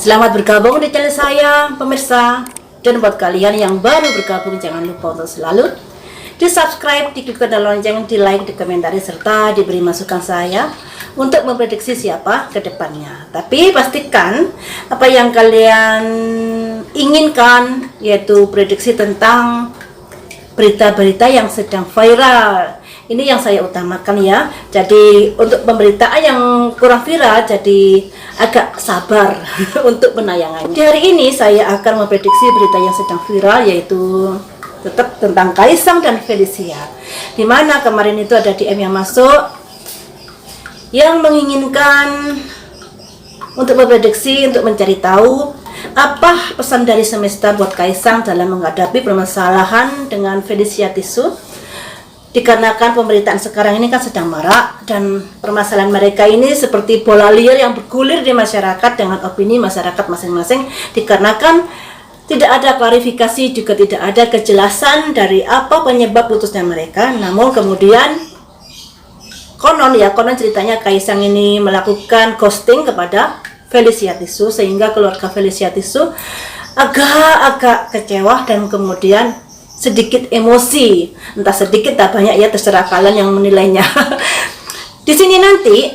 Selamat bergabung di channel saya, pemirsa. Dan buat kalian yang baru bergabung, jangan lupa untuk selalu di subscribe, diklik tanda lonceng, di like, di komentari, serta diberi masukan saya untuk memprediksi siapa ke depannya. Tapi pastikan apa yang kalian inginkan, yaitu prediksi tentang berita-berita yang sedang viral. Ini yang saya utamakan ya. Jadi untuk pemberitaan yang kurang viral, jadi agak sabar untuk penayangannya. Di hari ini saya akan memprediksi berita yang sedang viral, yaitu tetap tentang Kaisang dan Felicia. Dimana kemarin itu ada DM yang masuk yang menginginkan untuk memprediksi, untuk mencari tahu apa pesan dari semesta buat Kaisang dalam menghadapi permasalahan dengan Felicia Tisu. Dikarenakan pemberitaan sekarang ini kan sedang marak, dan permasalahan mereka ini seperti bola liar yang bergulir di masyarakat dengan opini masyarakat masing-masing, dikarenakan tidak ada klarifikasi, juga tidak ada kejelasan dari apa penyebab putusnya mereka. Namun kemudian konon ceritanya Kaisang ini melakukan ghosting kepada Felicia Tisu, sehingga keluarga Felicia Tisu agak kecewa dan kemudian sedikit emosi, entah sedikit tak banyak ya, terserah kalian yang menilainya. Di sini nanti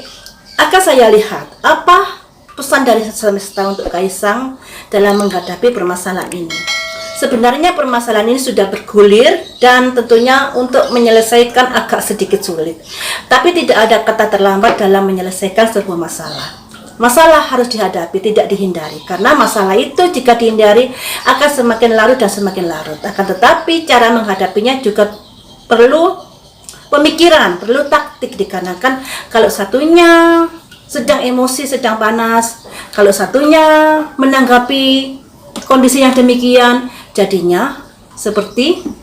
akan saya lihat apa pesan dari semesta untuk Kaisang dalam menghadapi permasalahan ini. Sebenarnya permasalahan ini sudah bergulir dan tentunya untuk menyelesaikan agak sedikit sulit. Tapi tidak ada kata terlambat dalam menyelesaikan sebuah masalah. Masalah harus dihadapi, tidak dihindari. Karena masalah itu jika dihindari akan semakin larut dan semakin larut. Akan tetapi cara menghadapinya juga perlu pemikiran, perlu taktik. Dikarenakan kalau satunya sedang emosi, sedang panas, kalau satunya menanggapi kondisi yang demikian, jadinya seperti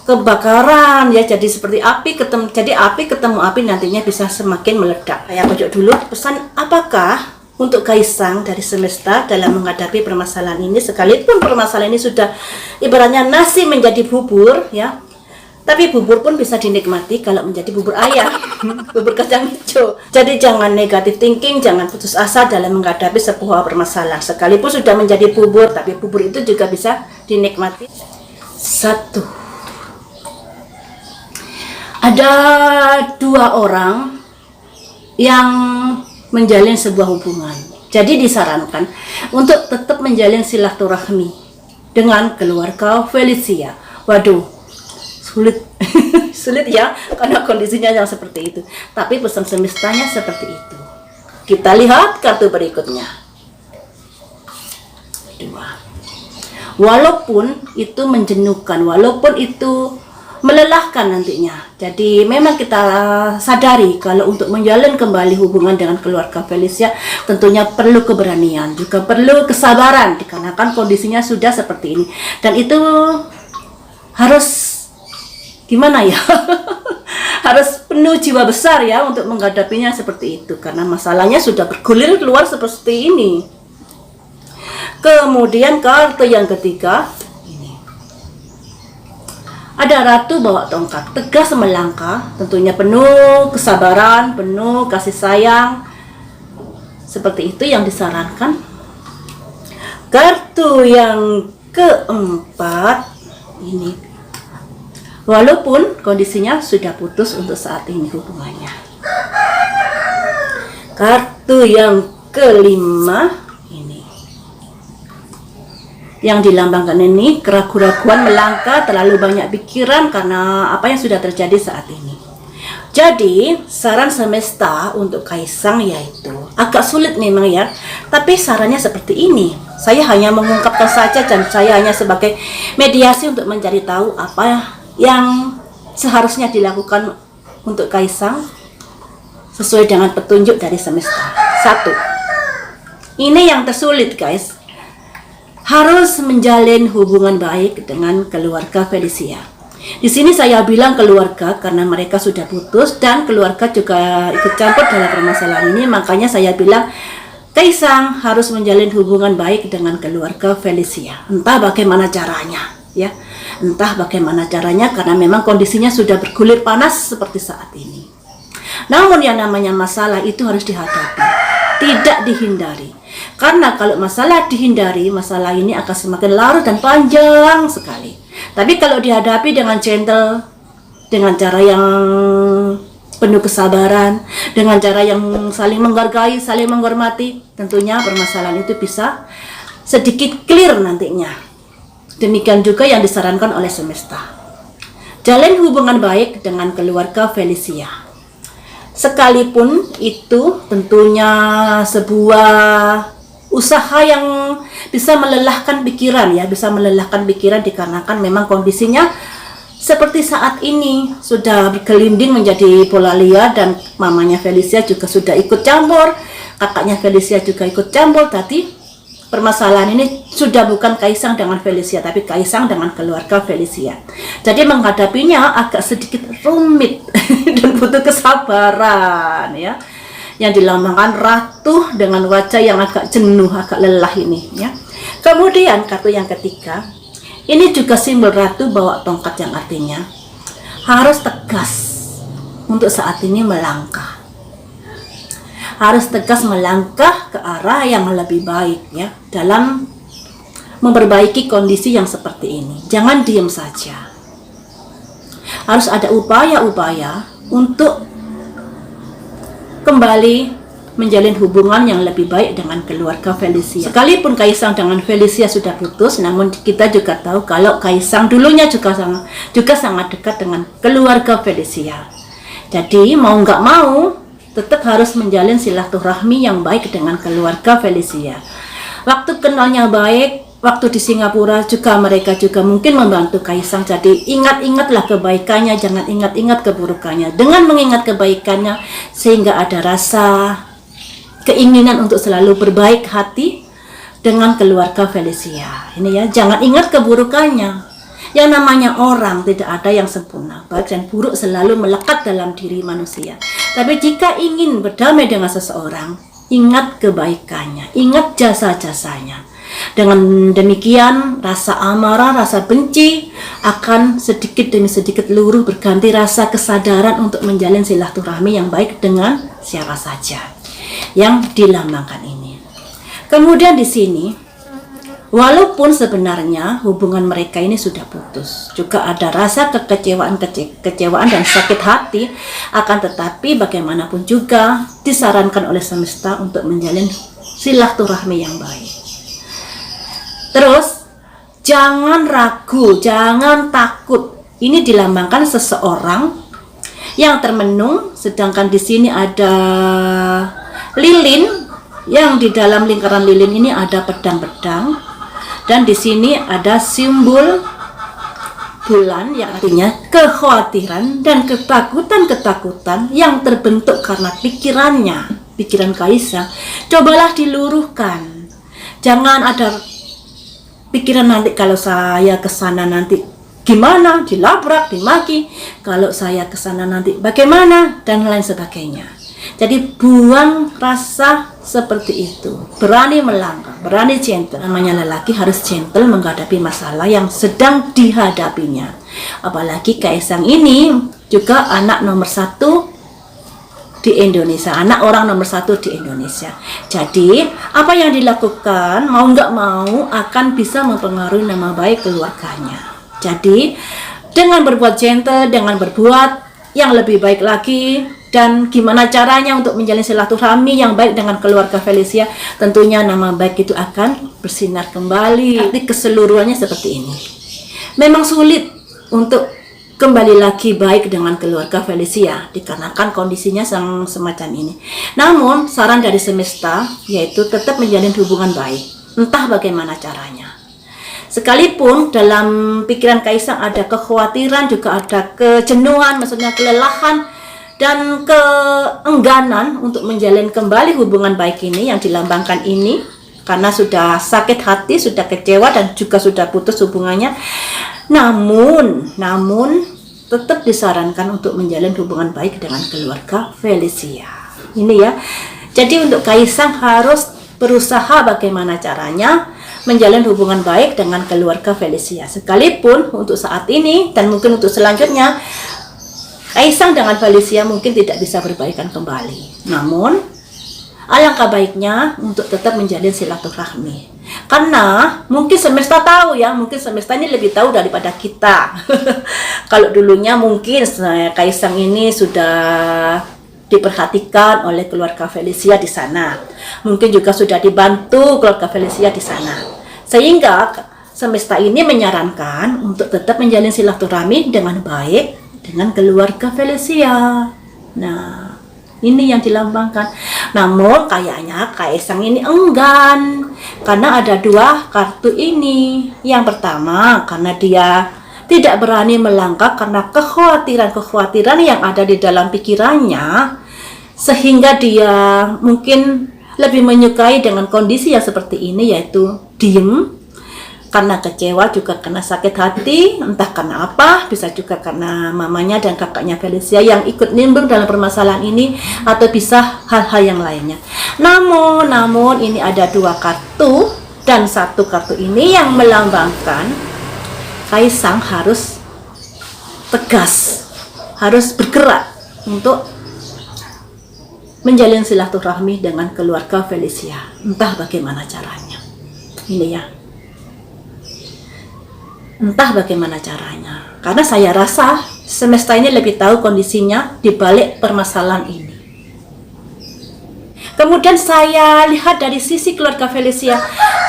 kebakaran ya, jadi seperti api ketemu api nantinya bisa semakin meledak. Saya pojok dulu pesan apakah untuk Kaisang dari semesta dalam menghadapi permasalahan ini, sekalipun permasalahan ini sudah ibaratnya nasi menjadi bubur ya, tapi bubur pun bisa dinikmati kalau menjadi bubur ayam, bubur kacang hijau. Jadi jangan negatif thinking, jangan putus asa dalam menghadapi sebuah permasalahan. Sekalipun sudah menjadi bubur, tapi bubur itu juga bisa dinikmati. Satu, ada dua orang yang menjalin sebuah hubungan. Jadi disarankan untuk tetap menjalin silaturahmi dengan keluarga Felicia. Waduh, sulit sulit ya, karena kondisinya yang seperti itu. Tapi pesan semestanya seperti itu. Kita lihat kartu berikutnya. Dua. Walaupun itu menjenuhkan, walaupun itu melelahkan nantinya. Jadi memang kita sadari kalau untuk menjalin kembali hubungan dengan keluarga Felicia tentunya perlu keberanian, juga perlu kesabaran, dikarenakan kondisinya sudah seperti ini. Dan itu harus gimana ya? Harus penuh jiwa besar ya untuk menghadapinya seperti itu, karena masalahnya sudah bergulir keluar seperti ini. Kemudian kartu yang ketiga, ada ratu bawa tongkat, tegas melangkah, tentunya penuh kesabaran, penuh kasih sayang. Seperti itu yang disarankan. Kartu yang keempat ini, walaupun kondisinya sudah putus untuk saat ini hubungannya. Kartu yang kelima ini, yang dilambangkan ini keraguan-raguan, melangkah, terlalu banyak pikiran karena apa yang sudah terjadi saat ini. Jadi saran semesta untuk Kaisang yaitu agak sulit memang ya, tapi sarannya seperti ini. Saya hanya mengungkapkan saja dan saya hanya sebagai mediasi untuk mencari tahu apa yang seharusnya dilakukan untuk Kaisang sesuai dengan petunjuk dari semesta. Satu, ini yang tersulit guys, harus menjalin hubungan baik dengan keluarga Felicia. Di sini saya bilang keluarga karena mereka sudah putus dan keluarga juga ikut campur dalam permasalahan ini. Makanya saya bilang Kaisang harus menjalin hubungan baik dengan keluarga Felicia. Entah bagaimana caranya ya, entah bagaimana caranya, karena memang kondisinya sudah bergulir panas seperti saat ini. Namun yang namanya masalah itu harus dihadapi, tidak dihindari. Karena kalau masalah dihindari, masalah ini akan semakin larut dan panjang sekali. Tapi kalau dihadapi dengan gentle, dengan cara yang penuh kesabaran, dengan cara yang saling menghargai, saling menghormati, tentunya permasalahan itu bisa sedikit clear nantinya. Demikian juga yang disarankan oleh semesta. Jalin hubungan baik dengan keluarga Felicia. Sekalipun itu tentunya sebuah usaha yang bisa melelahkan pikiran ya, bisa melelahkan pikiran dikarenakan memang kondisinya seperti saat ini sudah bergelinding menjadi bola liar dan mamanya Felicia juga sudah ikut campur, kakaknya Felicia juga ikut campur. Tadi permasalahan ini sudah bukan Kaisang dengan Felicia, tapi Kaisang dengan keluarga Felicia. Jadi menghadapinya agak sedikit rumit dan butuh kesabaran ya. Yang dilambangkan ratu dengan wajah yang agak jenuh, agak lelah ini ya. Kemudian kartu yang ketiga, ini juga simbol ratu bawa tongkat yang artinya harus tegas untuk saat ini melangkah. Harus tegas melangkah ke arah yang lebih baik ya, dalam memperbaiki kondisi yang seperti ini. Jangan diam saja. Harus ada upaya-upaya untuk kembali menjalin hubungan yang lebih baik dengan keluarga Felicia. Sekalipun Kaisang dengan Felicia sudah putus, namun kita juga tahu kalau Kaisang dulunya juga sangat dekat dengan keluarga Felicia. Jadi mau nggak mau tetap harus menjalin silaturahmi yang baik dengan keluarga Felicia. Waktu kenalnya baik, waktu di Singapura juga mereka juga mungkin membantu Kaisang. Jadi ingat-ingatlah kebaikannya, jangan ingat-ingat keburukannya. Dengan mengingat kebaikannya sehingga ada rasa keinginan untuk selalu berbaik hati dengan keluarga Felicia. Ini ya, jangan ingat keburukannya. Yang namanya orang tidak ada yang sempurna, baik dan buruk selalu melekat dalam diri manusia. Tapi jika ingin berdamai dengan seseorang, ingat kebaikannya, ingat jasa-jasanya. Dengan demikian, rasa amarah, rasa benci akan sedikit demi sedikit luruh berganti rasa kesadaran untuk menjalin silaturahmi yang baik dengan siapa saja yang dilambangkan ini. Kemudian di sini, walaupun sebenarnya hubungan mereka ini sudah putus, juga ada rasa kekecewaan dan sakit hati, akan tetapi bagaimanapun juga disarankan oleh semesta untuk menjalin silaturahmi yang baik. Terus, jangan ragu, jangan takut. Ini dilambangkan seseorang yang termenung, sedangkan di sini ada lilin, yang di dalam lingkaran lilin ini ada pedang-pedang, dan di sini ada simbol bulan yang artinya kekhawatiran dan ketakutan yang terbentuk karena pikiran Kaisang. Cobalah diluruhkan. Jangan ada pikiran nanti kalau saya ke sana nanti gimana, dilabrak, dimaki, kalau saya ke sana nanti bagaimana, dan lain sebagainya. Jadi buang rasa seperti itu. Berani melangkah, berani gentle. Namanya lelaki harus gentle menghadapi masalah yang sedang dihadapinya. Apalagi Kaisang ini juga anak nomor 1 di Indonesia, anak orang nomor 1 di Indonesia. Jadi apa yang dilakukan mau nggak mau akan bisa mempengaruhi nama baik keluarganya. Jadi dengan berbuat gentle, dengan berbuat yang lebih baik lagi, dan gimana caranya untuk menjalin silaturahmi yang baik dengan keluarga Felicia, tentunya nama baik itu akan bersinar kembali. Arti keseluruhannya seperti ini. Memang sulit untuk kembali lagi baik dengan keluarga Felicia dikarenakan kondisinya semacam ini. Namun saran dari semesta yaitu tetap menjalin hubungan baik, entah bagaimana caranya. Sekalipun dalam pikiran Kaisang ada kekhawatiran, juga ada kejenuhan, maksudnya kelelahan dan keengganan untuk menjalin kembali hubungan baik ini yang dilambangkan ini, karena sudah sakit hati, sudah kecewa dan juga sudah putus hubungannya. Namun tetap disarankan untuk menjalin hubungan baik dengan keluarga Felicia. Ini ya. Jadi untuk Kaisang harus berusaha bagaimana caranya menjalin hubungan baik dengan keluarga Felicia. Sekalipun untuk saat ini dan mungkin untuk selanjutnya Kaisang dengan Felicia mungkin tidak bisa berbaikan kembali. Namun alangkah baiknya untuk tetap menjalin silaturahmi. Karena mungkin semesta tahu ya, mungkin semesta ini lebih tahu daripada kita. Kalau dulunya mungkin Kaisang ini sudah diperhatikan oleh keluarga Felicia di sana. Mungkin juga sudah dibantu keluarga Felicia di sana. Sehingga semesta ini menyarankan untuk tetap menjalin silaturahmi dengan baik dengan keluarga Felicia. Nah, ini yang dilambangkan. Namun kayaknya Kaisang ini enggan karena ada dua kartu ini. Yang pertama karena dia tidak berani melangkah karena kekhawatiran-kekhawatiran yang ada di dalam pikirannya, sehingga dia mungkin lebih menyukai dengan kondisi yang seperti ini, yaitu diem karena kecewa, juga karena sakit hati, entah karena apa, bisa juga karena mamanya dan kakaknya Felicia yang ikut nimbrung dalam permasalahan ini, atau bisa hal-hal yang lainnya. Namun ini ada dua kartu, dan satu kartu ini yang melambangkan Kaisang harus tegas, harus bergerak untuk menjalin silaturahmi dengan keluarga Felicia. Entah bagaimana caranya. Ini ya. Entah bagaimana caranya. Karena saya rasa semesta ini lebih tahu kondisinya di balik permasalahan ini. Kemudian saya lihat dari sisi keluarga Felicia.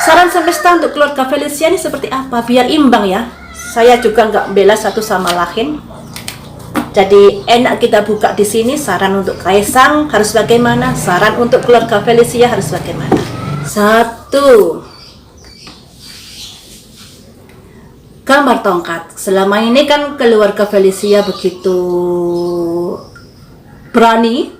Saran semesta untuk keluarga Felicia ini seperti apa? Biar imbang ya. Saya juga nggak bela satu sama lain. Jadi enak kita buka di sini. Saran untuk Kaisang harus bagaimana? Saran untuk keluarga Felicia harus bagaimana? 1. Gambar tongkat. Selama ini kan keluarga Felicia begitu berani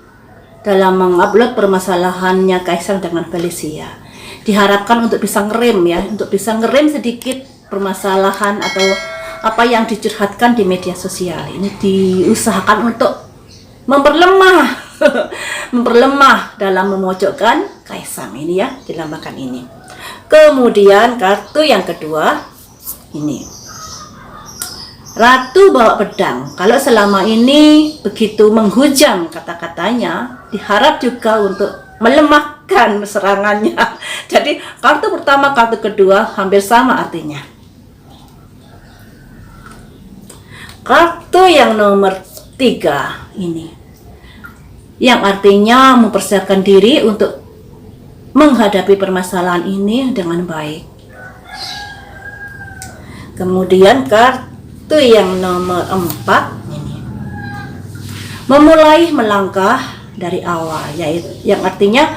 dalam mengupload permasalahannya Kaisang dengan Felicia. Diharapkan untuk bisa ngerem ya, untuk bisa ngerem sedikit permasalahan atau apa yang dicurhatkan di media sosial. Ini diusahakan untuk memperlemah memperlemah dalam memojokkan Kaisang ini ya, dilambangkan ini. Kemudian kartu yang kedua ini, Ratu bawa pedang. Kalau selama ini begitu menghujam kata-katanya, diharap juga untuk melemahkan serangannya. Jadi kartu pertama, kartu kedua hampir sama artinya. Kartu yang nomor 3 ini, yang artinya mempersiapkan diri untuk menghadapi permasalahan ini dengan baik. Kemudian kartu yang nomor 4 ini, memulai melangkah dari awal, yaitu yang artinya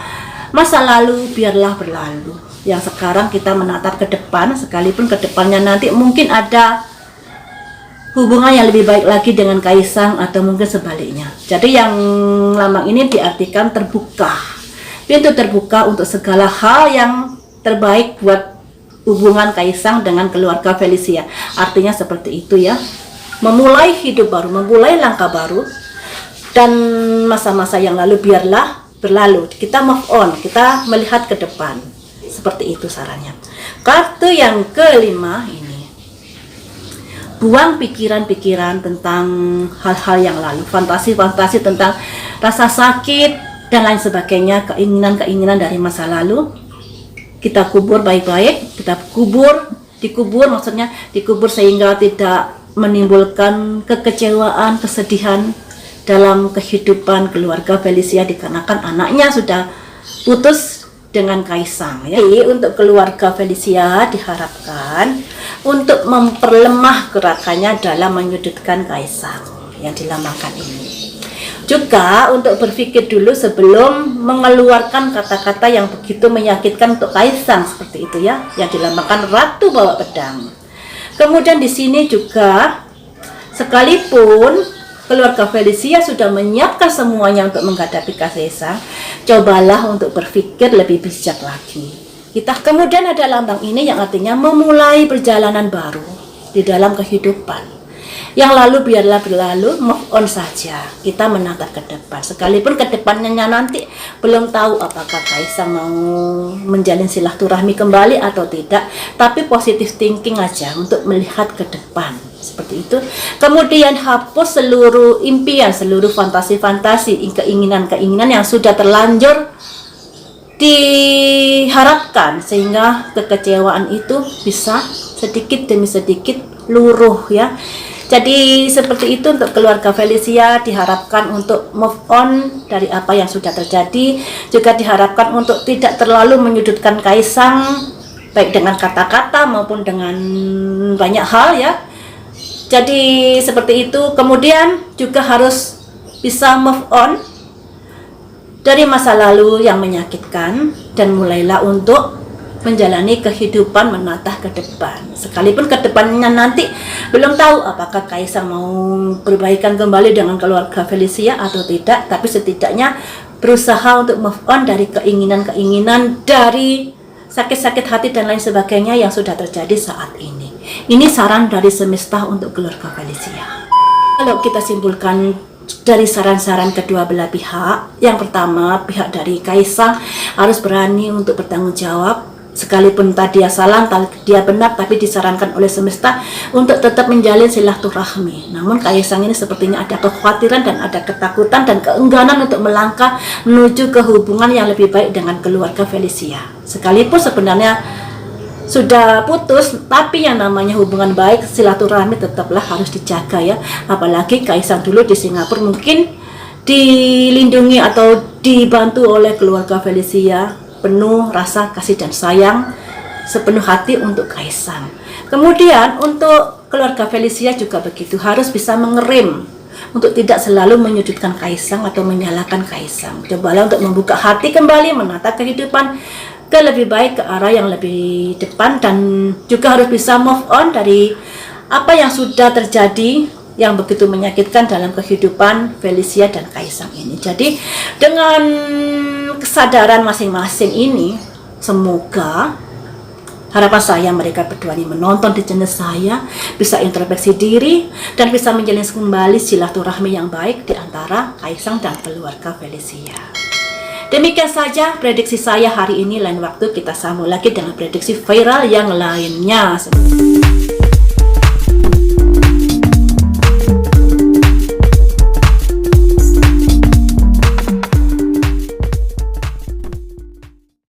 masa lalu biarlah berlalu. Yang sekarang kita menatap ke depan, sekalipun ke depannya nanti mungkin ada hubungan yang lebih baik lagi dengan Kaisang atau mungkin sebaliknya. Jadi yang lambang ini diartikan terbuka, pintu terbuka untuk segala hal yang terbaik buat hubungan Kaisang dengan keluarga Felicia. Artinya seperti itu ya. Memulai hidup baru, memulai langkah baru, dan masa-masa yang lalu biarlah berlalu. Kita move on, kita melihat ke depan. Seperti itu sarannya. Kartu yang kelima ini, buang pikiran-pikiran tentang hal-hal yang lalu, fantasi-fantasi tentang rasa sakit dan lain sebagainya, keinginan-keinginan dari masa lalu. Kita kubur baik-baik, kita dikubur maksudnya dikubur sehingga tidak menimbulkan kekecewaan, kesedihan dalam kehidupan keluarga Felicia dikarenakan anaknya sudah putus dengan Kaisang ya. Jadi untuk keluarga Felicia diharapkan untuk memperlemah gerakannya dalam menyudutkan Kaisang yang dilambangkan ini. Juga untuk berpikir dulu sebelum mengeluarkan kata-kata yang begitu menyakitkan untuk Kaisang, seperti itu ya, yang dilambangkan Ratu bawa pedang. Kemudian di sini juga sekalipun keluarga Felicia sudah menyiapkan semuanya untuk menghadapi Kaisang, cobalah untuk berpikir lebih bijak lagi. Kemudian ada lambang ini yang artinya memulai perjalanan baru di dalam kehidupan. Yang lalu biarlah berlalu, move on saja. Kita menatap ke depan. Sekalipun ke depannya nanti belum tahu apakah Kaisang mau menjalin silaturahmi kembali atau tidak, tapi positive thinking aja untuk melihat ke depan. Seperti itu. Kemudian hapus seluruh impian, seluruh fantasi-fantasi, keinginan-keinginan yang sudah terlanjur diharapkan sehingga kekecewaan itu bisa sedikit demi sedikit luruh ya. Jadi seperti itu untuk keluarga Felicia, diharapkan untuk move on dari apa yang sudah terjadi, juga diharapkan untuk tidak terlalu menyudutkan Kaisang baik dengan kata-kata maupun dengan banyak hal ya. Jadi seperti itu. Kemudian juga harus bisa move on dari masa lalu yang menyakitkan dan mulailah untuk menjalani kehidupan menatah ke depan. Sekalipun ke depannya nanti belum tahu apakah Kaisang mau perbaikan kembali dengan keluarga Felicia atau tidak, tapi setidaknya berusaha untuk move on dari keinginan-keinginan, dari sakit-sakit hati dan lain sebagainya yang sudah terjadi saat ini. Ini saran dari semesta untuk keluarga Felicia. Kalau kita simpulkan dari saran-saran kedua belah pihak, yang pertama, pihak dari Kaisang harus berani untuk bertanggung jawab. Sekalipun tadi dia salah, dia benar, tapi disarankan oleh semesta untuk tetap menjalin silaturahmi. Namun Kaisang ini sepertinya ada kekhawatiran dan ada ketakutan dan keengganan untuk melangkah menuju ke hubungan yang lebih baik dengan keluarga Felicia. Sekalipun sebenarnya sudah putus, tapi yang namanya hubungan baik, silaturahmi tetaplah harus dijaga ya. Apalagi Kaisang dulu di Singapura mungkin dilindungi atau dibantu oleh keluarga Felicia, penuh rasa kasih dan sayang sepenuh hati untuk Kaisang. Kemudian untuk keluarga Felicia juga begitu, harus bisa mengerem untuk tidak selalu menyudutkan Kaisang atau menyalahkan Kaisang. Cobalah untuk membuka hati kembali, menata kehidupan ke lebih baik, ke arah yang lebih depan, dan juga harus bisa move on dari apa yang sudah terjadi yang begitu menyakitkan dalam kehidupan Felicia dan Kaisang ini. Jadi dengan kesadaran masing-masing ini, semoga harapan saya mereka berdua ini menonton di channel saya bisa introspeksi diri dan bisa menjalin kembali silaturahmi yang baik di antara Kaisang dan keluarga Felicia. Demikian saja prediksi saya hari ini. Lain waktu kita sambung lagi dengan prediksi viral yang lainnya.